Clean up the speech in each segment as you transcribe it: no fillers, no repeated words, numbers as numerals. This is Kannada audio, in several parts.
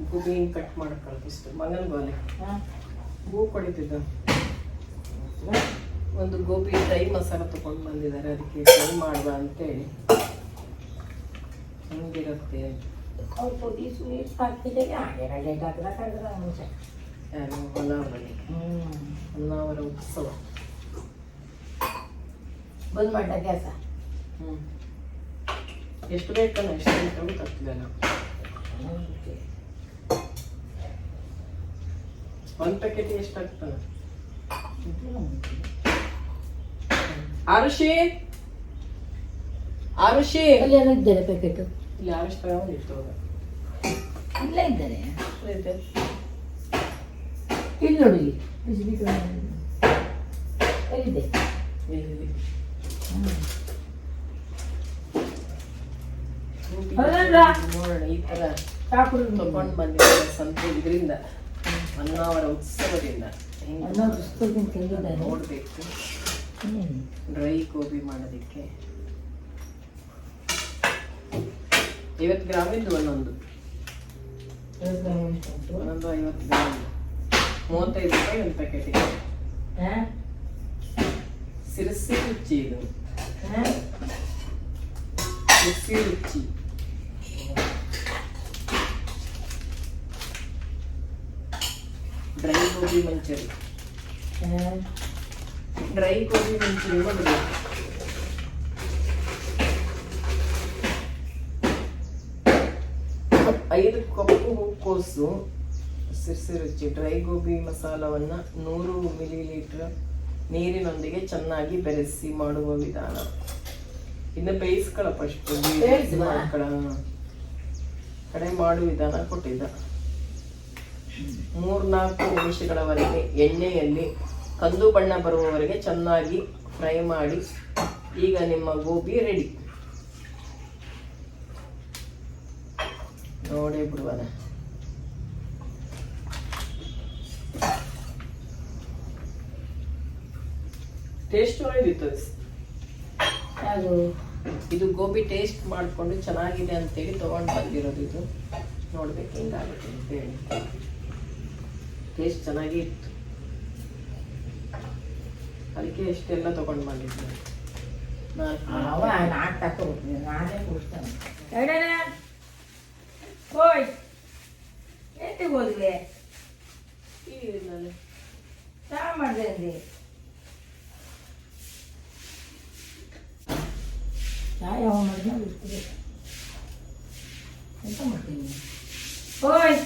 ಗೋಬಿ ಹಿಂಗೆ ಕಟ್ ಮಾಡಕ್ಕೆ ಇಷ್ಟು ಮಗನ ಗೋಲೆ ಹೂ ಕೊಡಿತಿದ್ದ ಒಂದು ಗೋಬಿ ಡ್ರೈ ಮಸಾಲ ತೊಗೊಂಡು ಬಂದಿದ್ದಾರೆ, ಅದಕ್ಕೆ ಫ್ರೈ ಮಾಡುವ ಅಂತೇಳಿ. ಹೆಂಗಿರುತ್ತೆ ಹೊನ್ನಾವರ ಉತ್ಸವ ಬಂದ್ ಮಾಡ ಗ್ಯಾಸ. ಎಷ್ಟು ಬೇಕಲ್ಲ ಎಷ್ಟು ಬೇಕಾದ್ರೂ ತಪ್ಪಲಿಲ್ಲ. ಒಂದು ಪ್ಯಾಕೆಟ್ ಎಷ್ಟು ಆಗ್ತದೆ? ಆರುಷಿ ಆರುಷಿ ಅಲ್ಲಿ ಇದ್ದಾರೆ ಪ್ಯಾಕೆಟ್. ಇಲ್ಲಿ ಆರುಷ್ ತಗೊಂಡಿತ್ತು ಇಲ್ಲೇ ಇದ್ದಾರೆ. ಇಲ್ಲಿ ನೋಡಿ, ಎಲ್ಲಿದೆ? ನೋಡೋಣ. ಈ ತರ ತಗೊಂಡು ಬಂದಿದ್ದಾರೆ ಸಂತೆ ಇದರಿಂದ, ಹೊನ್ನಾವರ ಉತ್ಸವದಿಂದ. ನೋಡ್ಬೇಕು ಡ್ರೈ ಗೋಬಿ ಮಾಡೋದಿಕ್ಕೆ 50 ಗ್ರಾಮ್ ಇದ್ದು ಒಂದೊಂದು 50 ಗ್ರಾಮ್ 35 ರೂಪಾಯಿ ಒಂದು ಪ್ಯಾಕೆಟಿಗೆ. ಸಿರಸಿ ರುಚಿ ಇದು, ಸಿರಸಿ ರುಚಿ. ಡ್ರೈ ಗೋಬಿ ಮಂಚೂರಿ, ಡ್ರೈ ಗೋಬಿ ಮಂಚೂರಿ ನೋಡಿದ್ರೆ 5 ಕಪ್ಪು ಹೂಕೋಸು. ಸಿರ್ಸಿ ರುಚಿ ಡ್ರೈ ಗೋಬಿ ಮಸಾಲವನ್ನು 100 ಮಿಲಿಲೀಟರ್ ನೀರಿನೊಂದಿಗೆ ಚೆನ್ನಾಗಿ ಬೆರೆಸಿ ಮಾಡುವ ವಿಧಾನ. ಇನ್ನು ಬೇಯಿಸ್ಕೊಳ್ಳ ಫಸ್ಟ್ ಕಡೆ ಮಾಡುವ ವಿಧಾನ ಕೊಟ್ಟಿದ್ದ. 3-4 ನಿಮಿಷಗಳವರೆಗೆ ಎಣ್ಣೆಯಲ್ಲಿ ಕಂದು ಬಣ್ಣ ಬರುವವರೆಗೆ ಚೆನ್ನಾಗಿ ಫ್ರೈ ಮಾಡಿ. ಈಗ ನಿಮ್ಮ ಗೋಬಿ ರೆಡಿ. ನೋಡಿ ಬಿಡುವನ. ಟೇಸ್ಟ್ ಒಳ್ಳೆದಿತ್ತು ಇದು. ಗೋಬಿ ಟೇಸ್ಟ್ ಮಾಡಿಕೊಂಡು ಚೆನ್ನಾಗಿದೆ ಅಂತೇಳಿ ತಗೊಂಡು ಬಂದಿರೋದು ಇದು. ನೋಡ್ಬೇಕು ಹೆಂಗಾಗುತ್ತೆ ಅಂತೇಳಿ. ಟೇಸ್ಟ್ ಚೆನ್ನಾಗಿ ಇತ್ತು, ಅದಕ್ಕೆ ಇಷ್ಟೆಲ್ಲ ತಗೊಂಡು ಬಂದಿದ್ದೆ. ಹೋದ್ವಿ ಚಾ ಮಾಡಿದೆ. ಚಾ ಯಾವ ಮಾಡಿದ್ರೆ ಬಿಡ್ತೀವಿ ಎಂತ ಮಾಡ್ತೀನಿ. ಓಯ್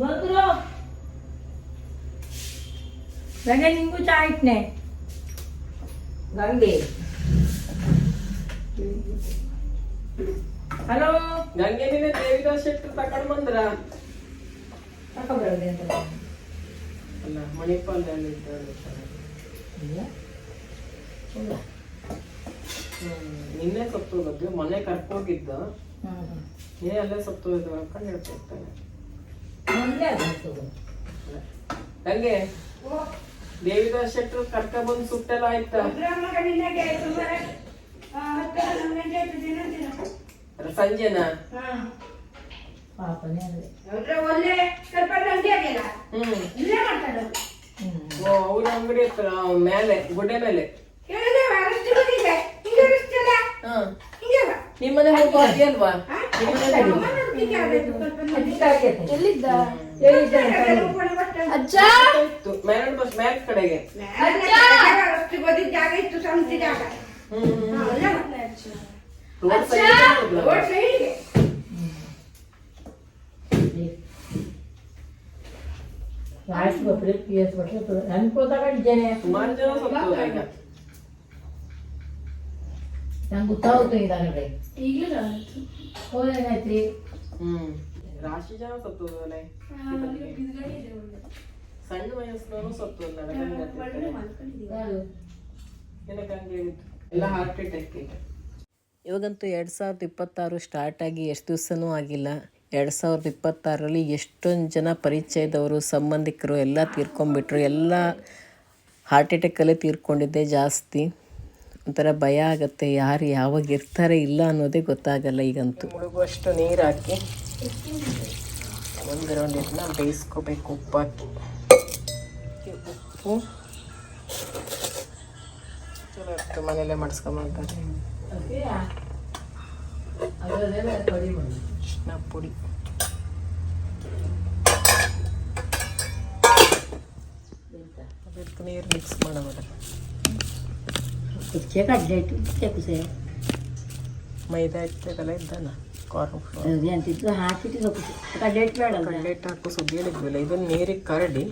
ಬಂದ್ರು ಗಂಗೆ, ನಿಂಗೂ ಚಾ ಇಟ್ನೆ ಗಂಗೆ. ಹಲೋ ಗಂಗೆ, ನಿನ್ನೆ ದೇವಿದಾಸ್ ಶೆಟ್ಟರ್ ತಗೊಂಡು ಬಂದ್ರ? ತಗೊಬರೋದೆ ಅಂತ ಅಲ್ಲ, ಮಣಿಪಾಲದಲ್ಲಿ ನಿನ್ನೆ ಸತ್ತು ಹೋಗೋದು, ಮೊನ್ನೆ ಕರ್ಕೋಗಿದ್ದ. ಅಲ್ಲೇ ಸತ್ತು ಹೋಗಿದ್ದು ಅನ್ಕೊಂಡು ಹೇಳ್ತಿರ್ತಾನೆ. ಹಂಗೆ ದೇವಿದಾಸ್ ಶೆಟ್ಟರ್ ಕರ್ಕ ಬಂದು ಸುಟ್ಟೆಲ್ಲ ಆಯ್ತಾ? ಸಂಜೆನಾ? ಅವ್ರ ಅಂಗಡಿ ಹತ್ರ ಮೇಲೆ ಗುಡ್ಡೆ ಮೇಲೆ ನಿಮ್ಮನೆ ಹೋಗಿ ಅಲ್ವಾ? ಎಲ್ಲಿದ್ದ ಅಜ್ಜ? ಮ್ಯಾರಡ್ ಬಸ್ ಮ್ಯಾಕ್ ಕಡೆಗೆ. ಸುಮಾರು ಜನ ಸತ್ತೋದ ಈಗ. ನಂಗೆ ಗೊತ್ತಾಗುತ್ತೆ ಇದಾಗಡೆ ಹೋದೇನಾಯ್ತ್ರಿ. ರಾಶಿ ಜನ ಸತ್ತೋದಲ್ಲ, ಸಣ್ಣ ವಯಸ್ಸಿನವರು ಸತ್ತೋದ. ಎಲ್ಲ ಹಾರ್ಟ್ ಅಟ್ಯಾಕ್. ಇವಾಗಂತೂ 2026 ಸ್ಟಾರ್ಟ್ ಆಗಿ ಎಷ್ಟು ದಿವಸನೂ ಆಗಿಲ್ಲ. 2026ರಲ್ಲಿ ಎಷ್ಟೊಂದು ಜನ ಪರಿಚಯದವರು ಸಂಬಂಧಿಕರು ಎಲ್ಲ ತೀರ್ಕೊಂಡ್ಬಿಟ್ರು. ಎಲ್ಲ ಹಾರ್ಟ್ ಅಟ್ಯಾಕಲ್ಲೇ ತೀರ್ಕೊಂಡಿದ್ದೆ ಜಾಸ್ತಿ. ಒಂಥರ ಭಯ ಆಗುತ್ತೆ, ಯಾರು ಯಾವಾಗ ಇರ್ತಾರೆ ಇಲ್ಲ ಅನ್ನೋದೇ ಗೊತ್ತಾಗಲ್ಲ ಈಗಂತೂ. ಮುಳುಗುವಷ್ಟು ನೀರು ಹಾಕಿ ಒಂದು ರೌಂಡ್ ಇದನ್ನ ಬೇಯಿಸ್ಕೋಬೇಕು. ಉಪ್ಪು ಹಾಕಿ ಉಪ್ಪು ಚಲೋ ಇತ್ತು, ಮನೆಯಲ್ಲೇ ಮಾಡಿಸ್ಕೊಂಬಂತಾರೆ. ಅರಿಶಿನ ಪುಡಿ, ಅದಕ್ಕೆ ನೀರು ಮಿಕ್ಸ್ ಮಾಡೋದು. ಮೈದಾ ಇರ್ತದಲ್ಲ ಇದ್ದಾನ ಕಾರ್ನ್ ಫ್ಲೋರ್ ಕಡ್ಲೆಟ್ ಹಾಕು ಸುದ್ದಿ ಹೇಳಿದ್ವಿಲ್ಲ, ಇದನ್ನು ನೀರಿಗೆ ಕರಡಿ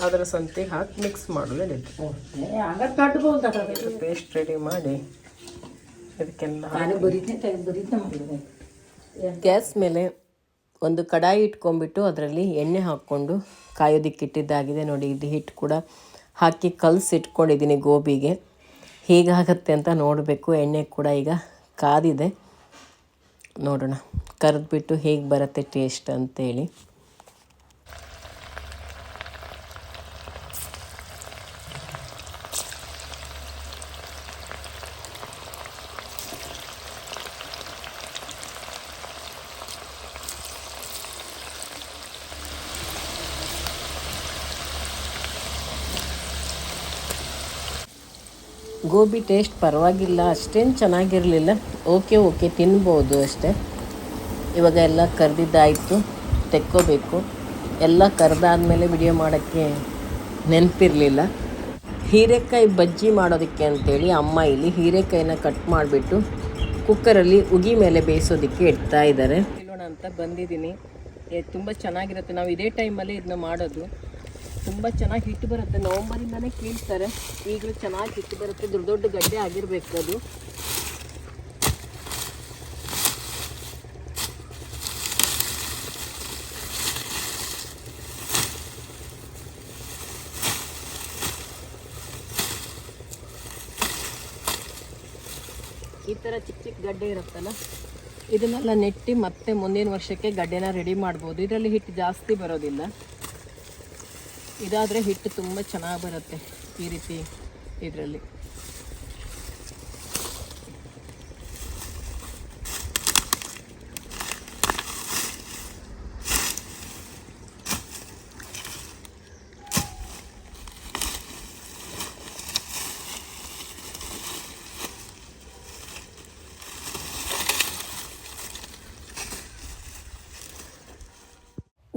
ಅದರ ಸಂತಿಗೆ ಹಾಕಿ ಮಿಕ್ಸ್ ಮಾಡಲು ಹೇಳಿದ್ದು. ಪೇಸ್ಟ್ ರೆಡಿ ಮಾಡಿ ಇದಕ್ಕೆಲ್ಲ ಗ್ಯಾಸ್ ಮೇಲೆ ಒಂದು ಕಡಾಯಿ ಇಟ್ಕೊಂಡ್ಬಿಟ್ಟು ಅದರಲ್ಲಿ ಎಣ್ಣೆ ಹಾಕ್ಕೊಂಡು ಕಾಯೋದಕ್ಕೆ ಇಟ್ಟಿದ್ದಾಗಿದೆ. ನೋಡಿ, ಇದು ಹಿಟ್ಟು ಕೂಡ ಹಾಕಿ ಕಲಸಿ ಇಟ್ಕೊಂಡಿದ್ದೀನಿ ಗೋಬಿಗೆ. ಹೇಗಾಗತ್ತೆ ಅಂತ ನೋಡಬೇಕು. ಎಣ್ಣೆ ಕೂಡ ಈಗ ಕಾದಿದೆ, ನೋಡೋಣ ಕರೆದ್ಬಿಟ್ಟು ಹೇಗೆ ಬರುತ್ತೆ ಟೇಸ್ಟ್ ಅಂತೇಳಿ. ಗೋಬಿ ಟೇಸ್ಟ್ ಪರವಾಗಿಲ್ಲ, ಅಷ್ಟೇನು ಚೆನ್ನಾಗಿರಲಿಲ್ಲ. ಓಕೆ ತಿನ್ಬೋದು ಅಷ್ಟೇ. ಇವಾಗ ಎಲ್ಲ ಕರೆದಿದ್ದಾಯಿತು, ತೆಕ್ಕೋಬೇಕು. ಎಲ್ಲ ಕರೆದಾದ್ಮೇಲೆ ವಿಡಿಯೋ ಮಾಡೋಕ್ಕೆ ನೆನಪಿರಲಿಲ್ಲ. ಹೀರೆಕಾಯಿ ಬಜ್ಜಿ ಮಾಡೋದಕ್ಕೆ ಅಂಥೇಳಿ ಅಮ್ಮ ಇಲ್ಲಿ ಹೀರೆಕಾಯಿನ ಕಟ್ ಮಾಡಿಬಿಟ್ಟು ಕುಕ್ಕರಲ್ಲಿ ಉಗಿ ಮೇಲೆ ಬೇಯಿಸೋದಕ್ಕೆ ಇಡ್ತಾ ಇದ್ದಾರೆ. ಇಲ್ಲೋಣ ಅಂತ ಬಂದಿದ್ದೀನಿ. ತುಂಬ ಚೆನ್ನಾಗಿರುತ್ತೆ. ನಾವು ಇದೇ ಟೈಮಲ್ಲಿ ಇದನ್ನ ಮಾಡೋದು. ತುಂಬ ಚೆನ್ನಾಗಿ ಹಿಟ್ಟು ಬರುತ್ತೆ. ನವಂಬರಿಂದನೇ ಕೀಳ್ತಾರೆ. ಈಗಲೂ ಚೆನ್ನಾಗಿ ಹಿಟ್ಟು ಬರುತ್ತೆ. ದೊಡ್ಡ ದೊಡ್ಡ ಗಡ್ಡೆ ಆಗಿರಬೇಕು ಅದು. ಈ ಥರ ಚಿಕ್ಕ ಚಿಕ್ಕ ಗಡ್ಡೆ ಇರುತ್ತಲ್ಲ, ಇದನ್ನೆಲ್ಲ ನೆಟ್ಟಿ ಮತ್ತೆ ಮುಂದಿನ ವರ್ಷಕ್ಕೆ ಗಡ್ಡೆನ ರೆಡಿ ಮಾಡ್ಬೋದು. ಇದರಲ್ಲಿ ಹಿಟ್ಟು ಜಾಸ್ತಿ ಬರೋದಿಲ್ಲ. ಇದಾದರೆ ಹಿಟ್ಟು ತುಂಬ ಚೆನ್ನಾಗಿ ಬರುತ್ತೆ ಈ ರೀತಿ ಇದರಲ್ಲಿ.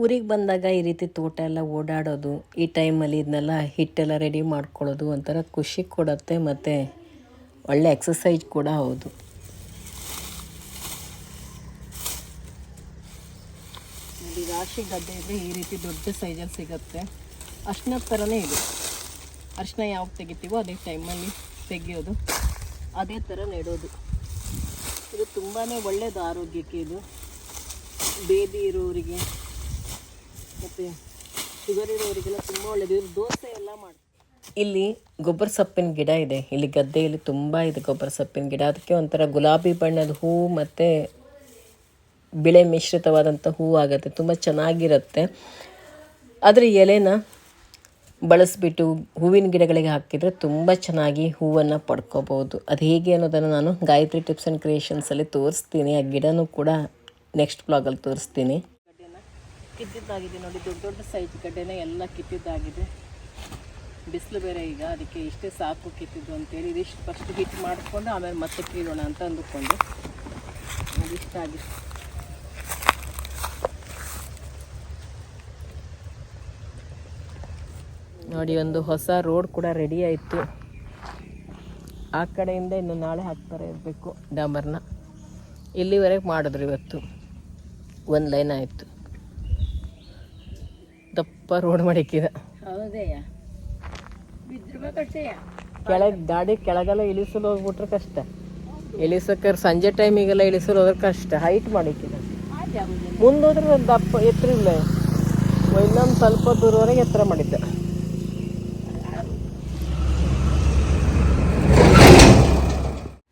ಊರಿಗೆ ಬಂದಾಗ ಈ ರೀತಿ ತೋಟ ಎಲ್ಲ ಓಡಾಡೋದು, ಈ ಟೈಮಲ್ಲಿ ಇದನ್ನೆಲ್ಲ ಹಿಟ್ಟೆಲ್ಲ ರೆಡಿ ಮಾಡ್ಕೊಳ್ಳೋದು ಒಂಥರ ಖುಷಿ ಕೊಡುತ್ತೆ, ಮತ್ತು ಒಳ್ಳೆ ಎಕ್ಸಸೈಜ್ ಕೂಡ ಹೌದು. ನೋಡಿ, ರಾಶಿ ಗಡ್ಡೆ ಇದ್ದರೆ ಈ ರೀತಿ ದೊಡ್ಡ ಸೈಜಲ್ಲಿ ಸಿಗುತ್ತೆ. ಅರ್ಶಿನ ಥರನೇ ಇದು. ಅರ್ಶಿನ ಯಾವಾಗ ತೆಗಿತೀವೋ ಅದೇ ಟೈಮಲ್ಲಿ ತೆಗಿಯೋದು, ಅದೇ ಥರ ನೆಡೋದು. ಇದು ತುಂಬಾ ಒಳ್ಳೆಯದು ಆರೋಗ್ಯಕ್ಕೆ. ಇದು ಬೇದಿ ಇರೋರಿಗೆ ಮತ್ತು ಶುಗರ್ ಇರೋರಿಗೆಲ್ಲ ತುಂಬ ಒಳ್ಳೆಯದು. ಇದು ದೋಸೆ ಎಲ್ಲ ಮಾಡಿ. ಇಲ್ಲಿ ಗೊಬ್ಬರ ಸೊಪ್ಪಿನ ಗಿಡ ಇದೆ. ಇಲ್ಲಿ ಗದ್ದೆಯಲ್ಲಿ ತುಂಬ ಇದೆ ಗೊಬ್ಬರ ಸೊಪ್ಪಿನ ಗಿಡ. ಅದಕ್ಕೆ ಒಂಥರ ಗುಲಾಬಿ ಬಣ್ಣದ ಹೂವು ಮತ್ತು ಬಿಳೆ ಮಿಶ್ರಿತವಾದಂಥ ಹೂವು ಆಗುತ್ತೆ. ತುಂಬ ಚೆನ್ನಾಗಿರುತ್ತೆ. ಅದರ ಎಲೆನ ಬಳಸಿಬಿಟ್ಟು ಹೂವಿನ ಗಿಡಗಳಿಗೆ ಹಾಕಿದರೆ ತುಂಬ ಚೆನ್ನಾಗಿ ಹೂವನ್ನು ಪಡ್ಕೋಬೋದು. ಅದು ಹೇಗೆ ಅನ್ನೋದನ್ನು ನಾನು ಗಾಯತ್ರಿ ಟಿಪ್ಸ್ ಆ್ಯಂಡ್ ಕ್ರಿಯೇಷನ್ಸಲ್ಲಿ ತೋರಿಸ್ತೀನಿ. ಆ ಗಿಡನೂ ಕೂಡ ನೆಕ್ಸ್ಟ್ ಬ್ಲಾಗಲ್ಲಿ ತೋರಿಸ್ತೀನಿ. ಗಡ್ಡೆನ ಕಿತ್ತಿದ್ದಾಗಿದೆ ನೋಡಿ, ದೊಡ್ಡ ದೊಡ್ಡ ಸೈಜ್ ಗಡ್ಡೆನ ಎಲ್ಲ ಕಿತ್ತಿದ್ದಾಗಿದೆ. ಬಿಸಿಲು ಬೇರೆ ಈಗ, ಅದಕ್ಕೆ ಇಷ್ಟೇ ಸಾಕು ಕಿತ್ತಿದ್ದು ಅಂತೇಳಿ ಇದಿಷ್ಟು ಫಸ್ಟ್ ಹಿಟ್ಟು ಮಾಡಿಕೊಂಡು ಆಮೇಲೆ ಮತ್ತೆ ಕೀಳೋಣ ಅಂತ ಅಂದುಕೊಂಡು ಇಷ್ಟ ಆಗಿದೆ. ನೋಡಿ, ಒಂದು ಹೊಸ ರೋಡ್ ಕೂಡ ರೆಡಿ ಆಯಿತು. ಆ ಕಡೆಯಿಂದ ಇನ್ನು ನಾಳೆ ಹಾಕ್ತಾರೆ ಇರಬೇಕು ಡಾಂಬರ್ನ. ಇಲ್ಲಿವರೆಗೆ ಮಾಡಿದ್ರು, ಇವತ್ತು ಒಂದು ಲೈನ್ ಆಯಿತು. ದಪ್ಪ ರೋಡ್ ಮಾಡಿಕ್ಕಿದ. ಕೆಳಗೆ ಗಾಡಿ ಕೆಳಗೆಲ್ಲ ಇಳಿಸಲು ಹೋಗ್ಬಿಟ್ರೆ ಕಷ್ಟ. ಇಳಿಸೋಕೆ ಸಂಜೆ ಟೈಮಿಗೆಲ್ಲ ಇಳಿಸಲು ಹೋದ್ರೆ ಕಷ್ಟ. ಹೈಟ್ ಮಾಡಿಕ್ಕಿದ. ಮುಂದೋದ್ರೆ ಒಂದು ದಪ್ಪ ಎತ್ತರ ಇಲ್ಲ, ಇನ್ನೊಂದು ಸ್ವಲ್ಪ ದೂರವರೆಗೆ ಎತ್ತರ ಮಾಡಿದ್ದೆ.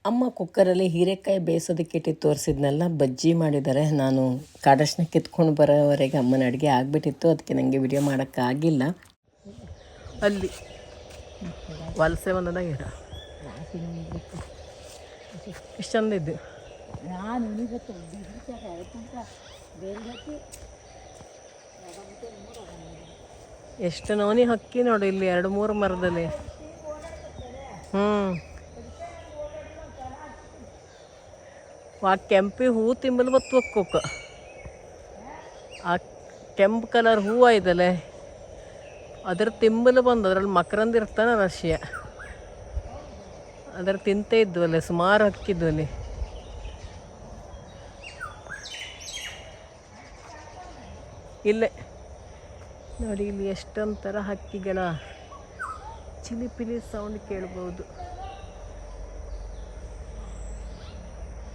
ಅಮ್ಮ ಕುಕ್ಕರಲ್ಲಿ ಹೀರೆಕಾಯಿ ಬೇಯಿಸೋದಕ್ಕೆ ಇಟ್ಟು ತೋರಿಸಿದ್ನೆಲ್ಲ ಬಜ್ಜಿ ಮಾಡಿದ್ದಾರೆ. ನಾನು ಕಾಡರ್ಶನ ಕಿತ್ಕೊಂಡು ಬರೋವರೆಗೆ ಅಮ್ಮನ ಅಡುಗೆ ಆಗಿಬಿಟ್ಟಿತ್ತು. ಅದಕ್ಕೆ ನನಗೆ ವಿಡಿಯೋ ಮಾಡೋಕ್ಕಾಗಿಲ್ಲ. ಅಲ್ಲಿ ವಲಸೆ ಬಂದದ ಗಿಡ ಇಷ್ಟು ಚಂದ ಇದ್ದು ಎಷ್ಟು ನವನಿ ಹಕ್ಕಿ ನೋಡು ಇಲ್ಲಿ 2-3 ಮರದಲ್ಲಿ. ಆ ಕೆಂಪಿ ಹೂ ತಿಂಬಲು ಬತ್ತು ಒಕ್ಕೋಕ ಆ ಕೆಂಪು ಕಲರ್ ಹೂವು ಇದಲ್ಲ ಅದ್ರ ತಿಂಬಲು ಬಂದು ಅದ್ರಲ್ಲಿ ಮಕರಂದ ಇರ್ತಾನೆ ರಶ್ಯ ಅದ್ರ ತಿಂತೇ ಇದ್ವು ಅಲ್ಲಿ ಸುಮಾರು ಹಕ್ಕಿದ್ವು ಅಲ್ಲಿ. ಇಲ್ಲೇ ನೋಡಿ ಇಲ್ಲಿ ಎಷ್ಟೊಂಥರ ಹಕ್ಕಿಗಳ ಚಿಲಿಪಿಲಿ ಸೌಂಡ್ ಕೇಳ್ಬೋದು.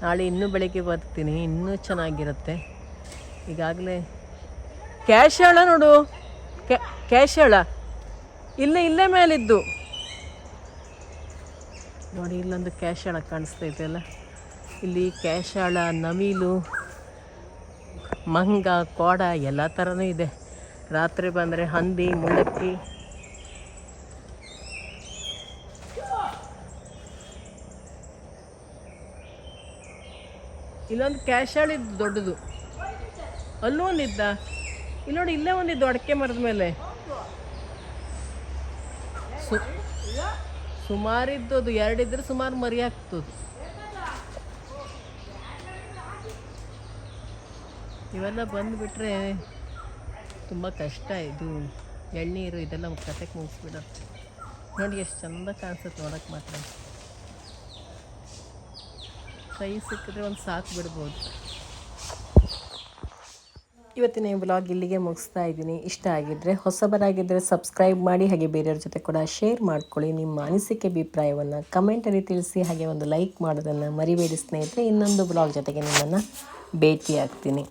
ನಾಳೆ ಇನ್ನೂ ಬೆಳಗ್ಗೆ ಬರ್ತೀನಿ, ಇನ್ನೂ ಚೆನ್ನಾಗಿರುತ್ತೆ. ಈಗಾಗಲೇ ಕ್ಯಾಶಾಳ ನೋಡು, ಕ್ಯಾಶಾಳ ಇಲ್ಲೇ ಮೇಲಿದ್ದು ನೋಡಿ. ಇಲ್ಲೊಂದು ಕ್ಯಾಶಾಳ ಕಾಣಿಸ್ತೈತೆ ಅಲ್ಲ, ಇಲ್ಲಿ ಕ್ಯಾಶಾಳ, ನವಿಲು, ಮಂಗ, ಕೋಡ ಎಲ್ಲ ಥರನೂ ಇದೆ. ರಾತ್ರಿ ಬಂದರೆ ಹಂದಿ, ಮುಂಡಕ್ಕಿ. ಇಲ್ಲೊಂದು ಕ್ಯಾಶಾಳ ಇದ್ದು ದೊಡ್ಡದು, ಅಲ್ಲೂ ಒಂದಿದ್ದ. ಇಲ್ಲಿ ನೋಡಿ, ಇಲ್ಲೇ ಒಂದಿದ್ದು ಅಡಕೆ ಮರದ ಮೇಲೆ ಸುಮಾರಿದ್ದು. ಅದು 2 ಇದ್ರೆ ಸುಮಾರು ಮರಿ ಆಗ್ತದೆ. ಇವೆಲ್ಲ ಬಂದುಬಿಟ್ರೆ ತುಂಬ ಕಷ್ಟ. ಇದು ಎಳ್ನೀರು ಇದೆಲ್ಲ ಕತೆಗೆ ಮುಗಿಸ್ಬಿಡತ್ತೆ. ನೋಡಿ ಎಷ್ಟು ಚಂದ ಕಾಣಿಸುತ್ತೆ ನೋಡೋಕ್ಕೆ ಮಾತ್ರ. ಕೈ ಸಿಕ್ಕಿದ್ರೆ ಒಂದು ಸಾಕು ಬಿಡ್ಬೋದು. ಇವತ್ತಿನ ಈ ವ್ಲಾಗ್ ಇಲ್ಲಿಗೆ ಮುಗಿಸ್ತಾ ಇದ್ದೀನಿ. ಇಷ್ಟ ಆಗಿದ್ದರೆ, ಹೊಸಬರಾಗಿದ್ದರೆ ಸಬ್ಸ್ಕ್ರೈಬ್ ಮಾಡಿ, ಹಾಗೆ ಬೇರೆಯವ್ರ ಜೊತೆ ಕೂಡ ಶೇರ್ ಮಾಡ್ಕೊಳ್ಳಿ. ನಿಮ್ಮ ಅನಿಸಿಕೆ ಅಭಿಪ್ರಾಯವನ್ನು ಕಮೆಂಟಲ್ಲಿ ತಿಳಿಸಿ, ಹಾಗೆ ಒಂದು ಲೈಕ್ ಮಾಡೋದನ್ನು ಮರಿಬೇಡಿ ಸ್ನೇಹಿತರೆ. ಇನ್ನೊಂದು ವ್ಲಾಗ್ ಜೊತೆಗೆ ನಿಮ್ಮನ್ನು ಭೇಟಿ ಆಗ್ತೀನಿ.